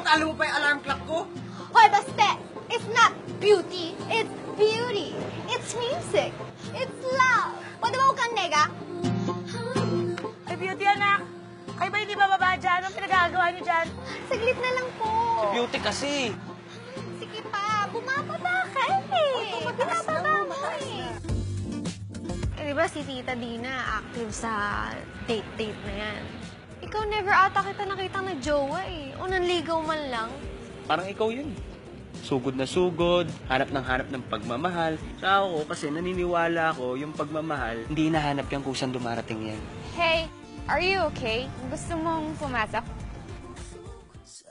Tinatalo mo pa yung alarm clock ko? Hoy, baste! It's not beauty, it's beauty. It's music. It's love. Pwede ba huwag kang nega? Ay, Beauty, anak. Kayo ba hindi bababa dyan? Anong pinagagawa niyo dyan? Saglit na lang po. Beauty kasi. Sige pa, bumababa ka eh. Bumababa mo eh. Eh, di ba si Tita Dina active sa date-date na yan? Ikaw never ata kita nakita na jowa eh. O nanligaw man lang. Parang ikaw yun. Sugod na sugod, hanap ng pagmamahal. Sa ako kasi naniniwala ako yung pagmamahal, hindi nahanap yan kung saan dumarating yan. Hey, are you okay? Gusto mong pumasok?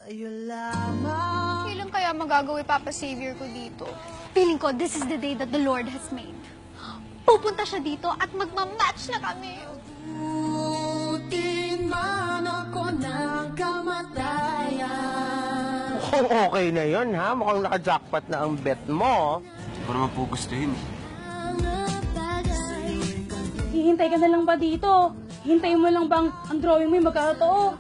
Kailan kaya magagawa Papa Savior ko dito? Feeling ko, this is the day that the Lord has made. Pupunta siya dito at magmamatch na kami. Mukhang okay na yun, ha? Mukhang naka-jackpot na ang bet mo. Hindi ko naman po gusto yun. Hihintay ka na lang ba dito? Hintayin mo lang bang ang drawing mo yung magkatotoo?